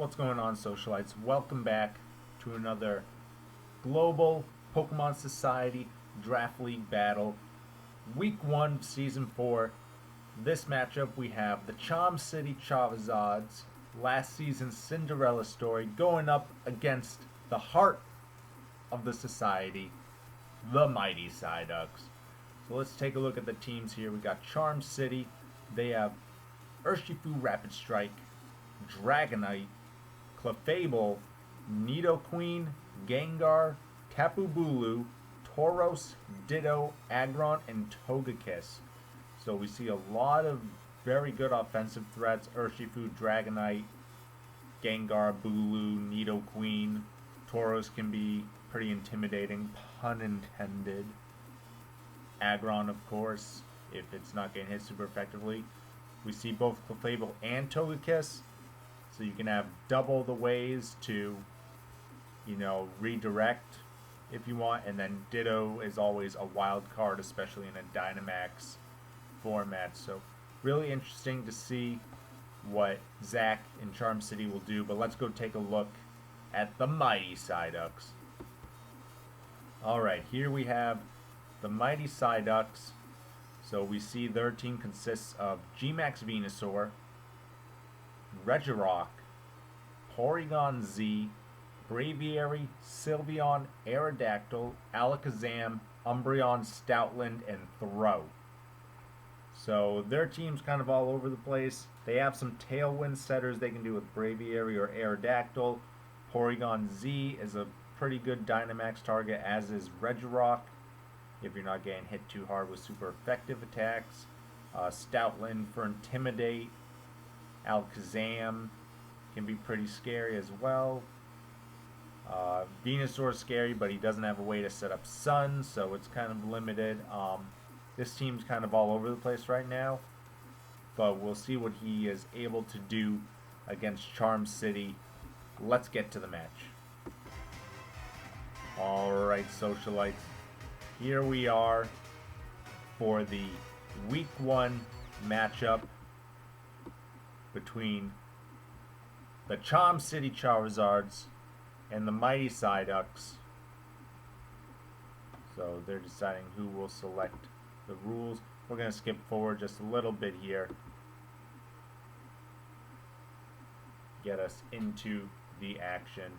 What's going on, Socialites? Welcome back to another Global Pokemon Society Draft League battle. Week 1, Season 4. This matchup we have the Charm City Charizards, last season's Cinderella Story, going up against the heart of the Society, the Mighty Psyducks. So let's take a look at the teams here. We got Charm City. They have Urshifu Rapid Strike, Dragonite, Clefable, Nidoqueen, Gengar, Tapu Bulu, Tauros, Ditto, Aggron, and Togekiss. So we see a lot of very good offensive threats. Urshifu, Dragonite, Gengar, Bulu, Nidoqueen. Tauros can be pretty intimidating, pun intended. Aggron, of course, if it's not getting hit super effectively. We see both Clefable and Togekiss. So you can have double the ways to, redirect if you want. And then Ditto is always a wild card, especially in a Dynamax format. So really interesting to see what Zach in Charm City will do. But let's go take a look at the Mighty Psyducks. Alright, here we have the Mighty Psyducks. So we see their team consists of G-Max Venusaur, Regirock, Porygon Z, Braviary, Sylveon, Aerodactyl, Alakazam, Umbreon, Stoutland, and Throw. So their team's kind of all over the place. They have some tailwind setters they can do with Braviary or Aerodactyl. Porygon Z is a pretty good Dynamax target, as is Regirock, if you're not getting hit too hard with super effective attacks. Stoutland for Intimidate. Alakazam can be pretty scary as well. Venusaur is scary, but he doesn't have a way to set up Sun, so it's kind of limited. This team's kind of all over the place right now, but we'll see what he is able to do against Charm City. Let's get to the match. Alright, Socialites. Here we are for the Week 1 matchup between the Charm City Charizards and the Mighty Psyducks. So they're deciding who will select the rules. We're going to skip forward just a little bit here. Get us into the action.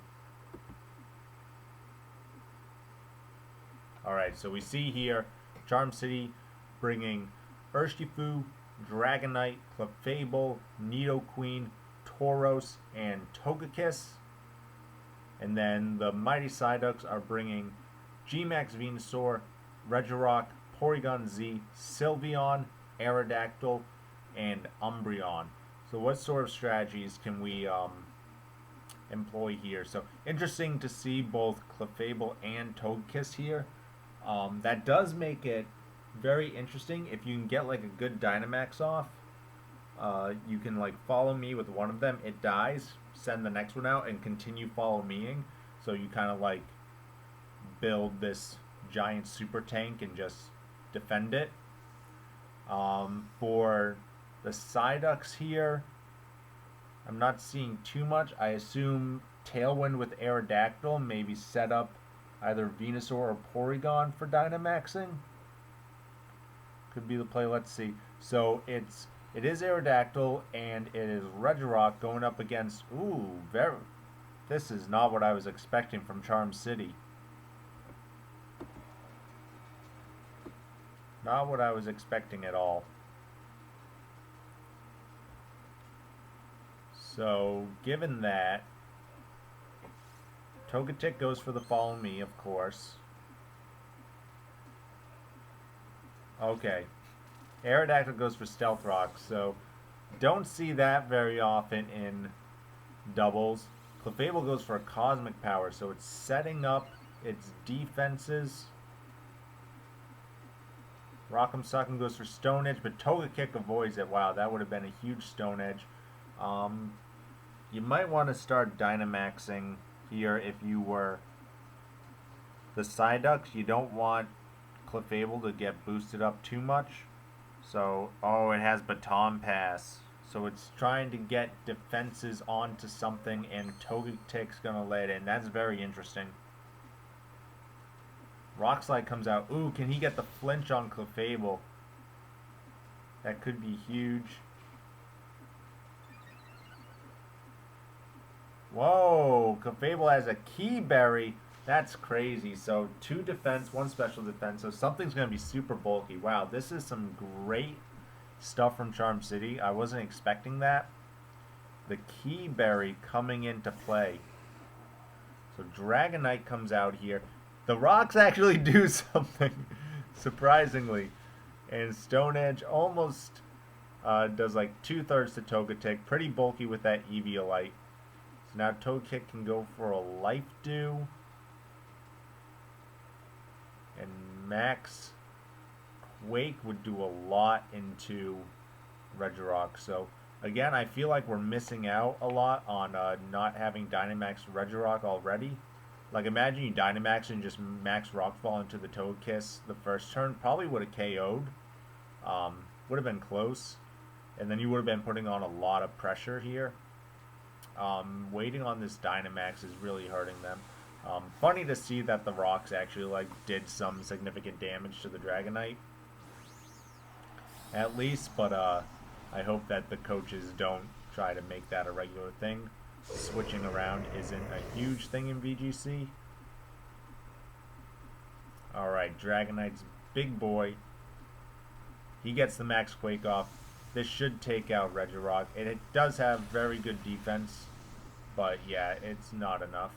Alright, so we see here Charm City bringing Urshifu, Dragonite, Clefable, Nidoqueen, Tauros, and Togekiss. And then the Mighty Psyducks are bringing G-Max Venusaur, Regirock, Porygon Z, Sylveon, Aerodactyl, and Umbreon. So what sort of strategies can we employ here? So interesting to see both Clefable and Togekiss here. That does make it very interesting. If you can get like a good Dynamax off, you can like follow me with one of them, it dies, send the next one out, and continue follow meing. So you kind of like build this giant super tank and just defend it. For the Psyducks here, I'm not seeing too much. I assume Tailwind with Aerodactyl, maybe set up either Venusaur or Porygon for Dynamaxing. Could be the play. Let's see. So it is Aerodactyl and it is Regirock going up against. This is not what I was expecting from Charm City. Not what I was expecting at all. So given that, Togetic goes for the follow me, of course. Okay. Aerodactyl goes for Stealth Rock, so don't see that very often in doubles. Clefable goes for a Cosmic Power, so it's setting up its defenses. Rock'em Sock'em goes for Stone Edge, but Togekick avoids it. Wow, that would have been a huge Stone Edge. You might want to start Dynamaxing here if you were the Psyducks. You don't want Clefable to get boosted up too much. So, oh, it has Baton Pass. So it's trying to get defenses onto something, and Togetic's gonna let it in. That's very interesting. Rock Slide comes out. Ooh, can he get the flinch on Clefable? That could be huge. Whoa, Clefable has a Key Berry. That's crazy. So 2 defense, 1 special defense. So something's going to be super bulky. Wow, this is some great stuff from Charm City. I wasn't expecting that. The Key Berry coming into play. So Dragonite comes out here. The rocks actually do something, surprisingly. And Stone Edge almost does like 2/3 to Togetic. Pretty bulky with that Eviolite. So now Togekick can go for a Life Dew. And Max Quake would do a lot into Regirock. So again, I feel like we're missing out a lot on not having Dynamax Regirock already. Like imagine you Dynamax and just Max Rockfall into the Togekiss the first turn. Probably would have KO'd. Would have been close. And then you would have been putting on a lot of pressure here. Waiting on this Dynamax is really hurting them. Funny to see that the rocks actually like did some significant damage to the Dragonite. At least, but I hope that the coaches don't try to make that a regular thing. Switching around isn't a huge thing in VGC. Alright, Dragonite's big boy. He gets the Max Quake off. This should take out Regirock. It does have very good defense, but yeah, it's not enough.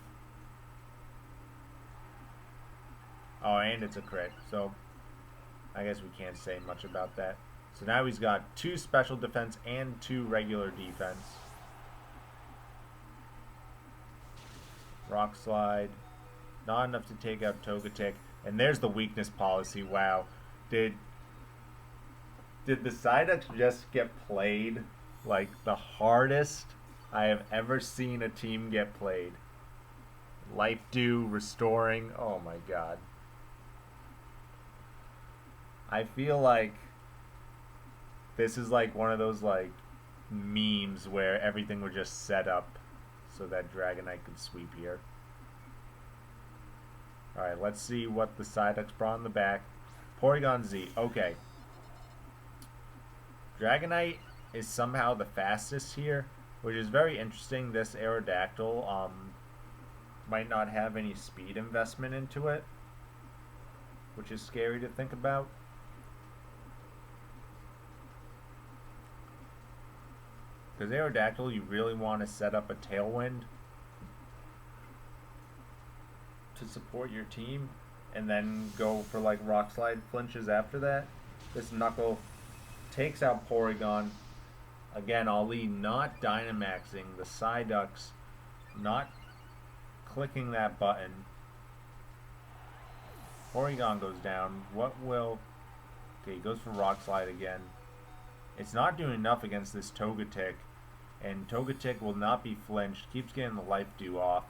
Oh, and it's a crit, so I guess we can't say much about that. So now he's got 2 special defense and 2 regular defense. Rock Slide. Not enough to take out Togetic. And there's the weakness policy. Wow. Did the Psyducks just get played like the hardest I have ever seen a team get played? Life Dew, restoring. Oh my god. I feel like this is like one of those like memes where everything was just set up so that Dragonite could sweep here. Alright, let's see what the Psyducks brought in the back. Porygon Z. Okay. Dragonite is somehow the fastest here, which is very interesting. This Aerodactyl might not have any speed investment into it, which is scary to think about. Because Aerodactyl, you really want to set up a Tailwind to support your team, and then go for like Rock Slide flinches after that. This Knuckle takes out Porygon. Again, Ali not Dynamaxing. The Psyducks not clicking that button. Porygon goes down. What will... Okay, he goes for Rock Slide again. It's not doing enough against this Togetic. And Togetic will not be flinched. Keeps getting the Life Dew off.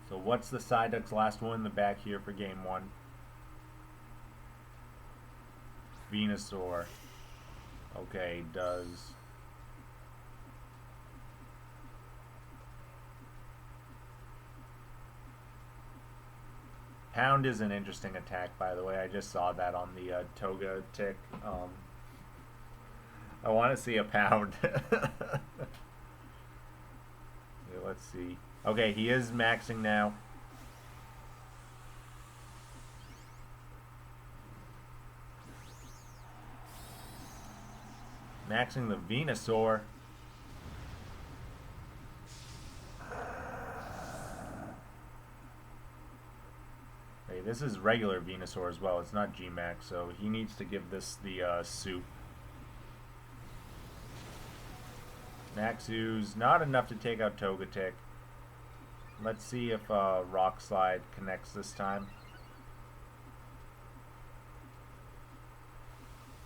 So what's the Psyducks' last one in the back here for game 1? Venusaur. Okay, does... Pound is an interesting attack, by the way. I just saw that on the Togetic. I want to see a Pound. Okay, let's see. Okay, he is maxing now. Maxing the Venusaur. Hey, this is regular Venusaur as well. It's not G-Max, so he needs to give this the soup. Max Ooze, not enough to take out Togetic. Let's see if Rock Slide connects this time.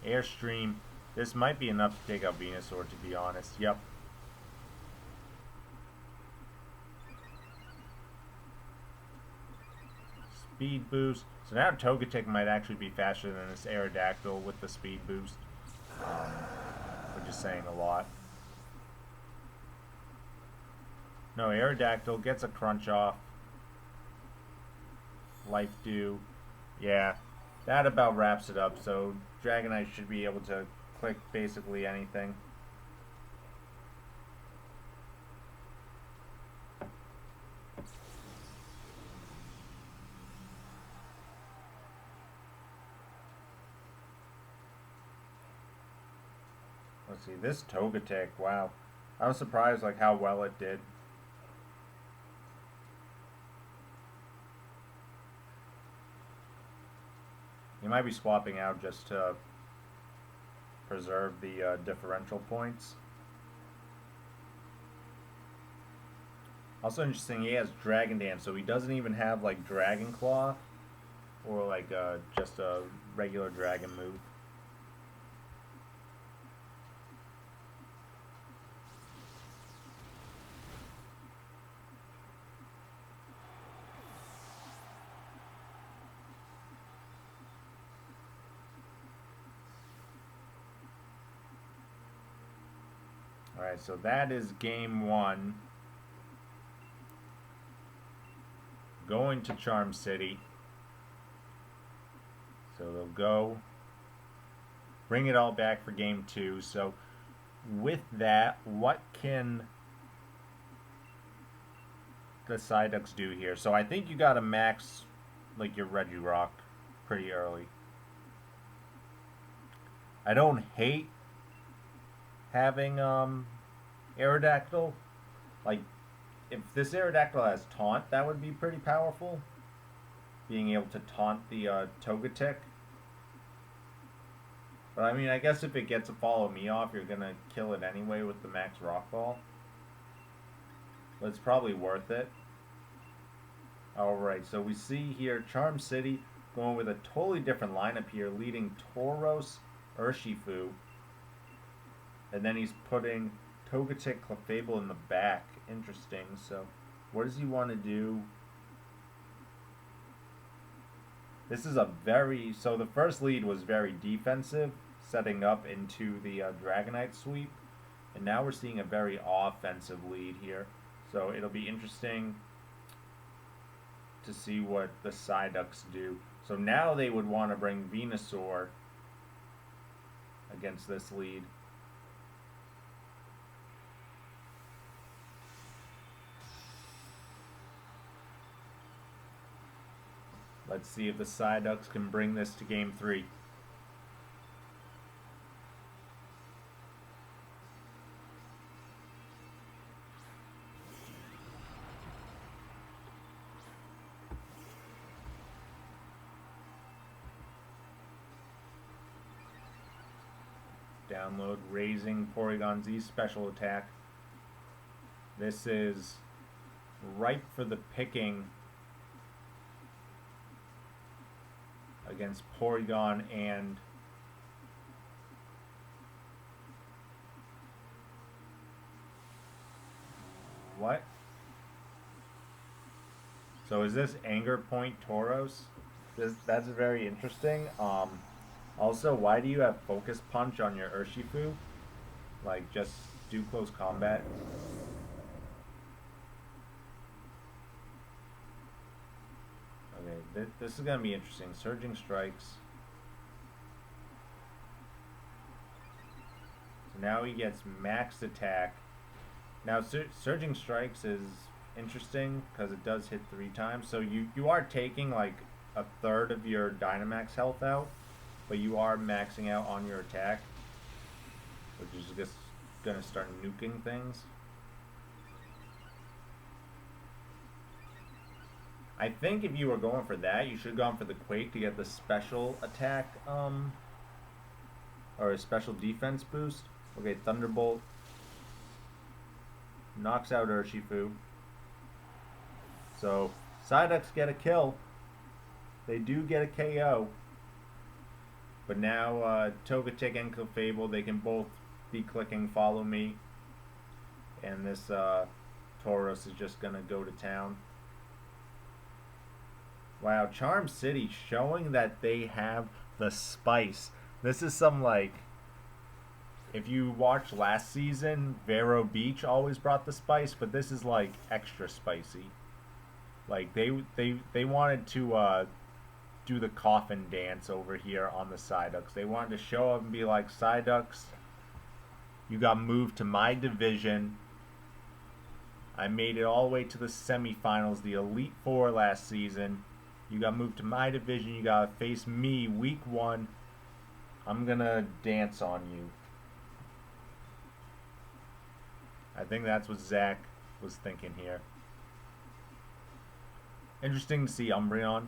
Airstream. This might be enough to take out Venusaur, to be honest. Yep. speed boost. So now Togetic might actually be faster than this Aerodactyl with the speed boost. Which is saying a lot. No, Aerodactyl gets a crunch off. Life Dew. Yeah, that about wraps it up. So Dragonite should be able to click basically anything. Let's see, this Togetic, wow. I was surprised like how well it did. You might be swapping out just to preserve the differential points. Also interesting, he has Dragon Dance, so he doesn't even have like Dragon Claw or like just a regular dragon move. Alright, so that is game one. Going to Charm City. So they'll go, bring it all back for game two. So with that, what can the Psyducks do here? So I think you gotta max like your Regirock pretty early. I don't hate having Aerodactyl. Like, if this Aerodactyl has Taunt, that would be pretty powerful. Being able to taunt the Togetic. But I mean, I guess if it gets a Follow Me off, you're gonna kill it anyway with the Max Rock Ball. But it's probably worth it. Alright, so we see here Charm City going with a totally different lineup here, leading Tauros, Urshifu. And then he's putting Togetic, Clefable in the back. Interesting. So, what does he want to do? This is a very... So, the first lead was very defensive, setting up into the Dragonite sweep. And now we're seeing a very offensive lead here. So, it'll be interesting to see what the Psyducks do. So, now they would want to bring Venusaur against this lead. Let's see if the Psyducks can bring this to game three. Download raising Porygon Z special attack. This is ripe for the picking against Porygon and what? So is this Anger Point Tauros? That's very interesting. Also, why do you have Focus Punch on your Urshifu? Like, just do close combat. Okay, this is going to be interesting. Surging Strikes. So now he gets maxed attack. Now, Surging Strikes is interesting because it does hit 3 times. So you are taking like a third of your Dynamax health out, but you are maxing out on your attack, which is just going to start nuking things. I think if you were going for that, you should have gone for the Quake to get the special attack, or a special defense boost. Okay, Thunderbolt knocks out Urshifu. So, Psyducks get a kill. They do get a KO. But now, Togetic and Clefable, they can both be clicking Follow Me. And this Tauros is just going to go to town. Wow, Charm City showing that they have the spice. This is some like, if you watched last season, Vero Beach always brought the spice, but this is like extra spicy. Like they wanted to do the coffin dance over here on the Psyducks. They wanted to show up and be like, Psyducks, you got moved to my division. I made it all the way to the semifinals, the Elite Four last season. You got moved to my division. You got to face me week 1. I'm going to dance on you. I think that's what Zach was thinking here. Interesting to see Umbreon.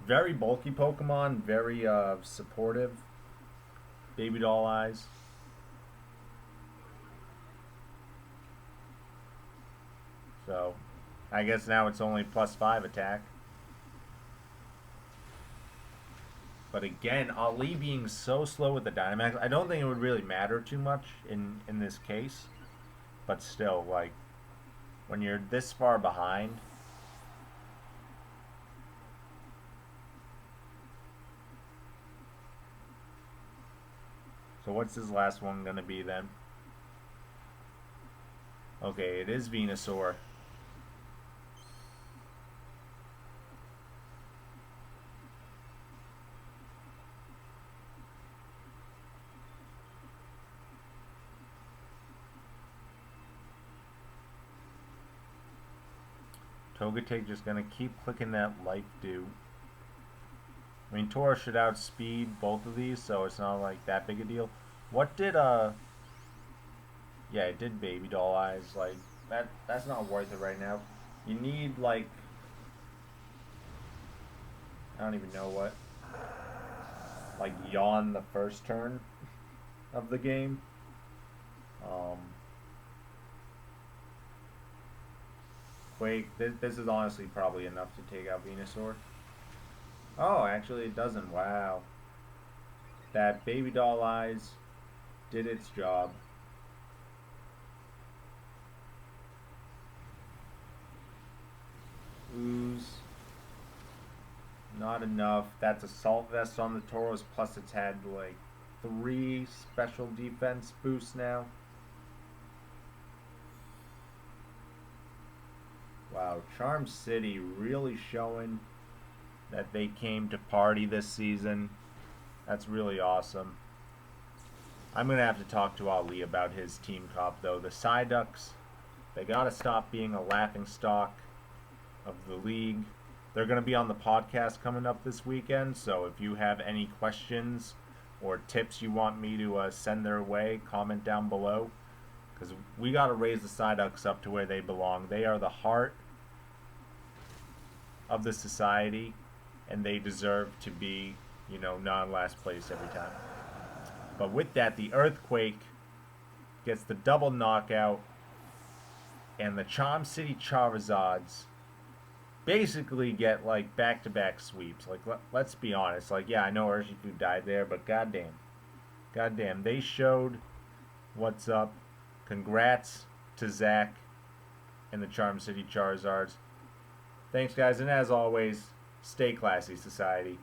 Very bulky Pokemon, very supportive. Baby doll eyes. So, I guess now it's only +5 attack. But again, Ali being so slow with the Dynamax, I don't think it would really matter too much in this case. But still, like, when you're this far behind, so what's his last one gonna be then? Okay, it is Venusaur. Togetic just gonna keep clicking that Life Dew. I mean, Tauros should outspeed both of these, so it's not like that big a deal. What did yeah, it did Baby Doll Eyes. Like that's not worth it right now. You need like, I don't even know what. Like yawn the first turn of the game. Quake. This is honestly probably enough to take out Venusaur. Oh, actually it doesn't. Wow. That Baby Doll Eyes did its job. Ooze. Not enough. That's Assault Vest on the Tauros, plus it's had like 3 special defense boosts now. Wow, Charm City really showing that they came to party this season. That's really awesome. I'm going to have to talk to Ali about his team comp, though. The Psyducks, they got to stop being a laughing stock of the league. They're going to be on the podcast coming up this weekend, so if you have any questions or tips you want me to send their way, comment down below. Because we got to raise the Psyducks up to where they belong. They are the heart of the society, and they deserve to be, you know, not in last place every time. But with that, the Earthquake gets the double knockout, and the Charm City Charizards basically get like back-to-back sweeps. Like, let's be honest. Like, yeah, I know Urshifu died there, but goddamn, they showed what's up. Congrats to Zach and the Charm City Charizards. Thanks, guys, and as always, stay classy, society.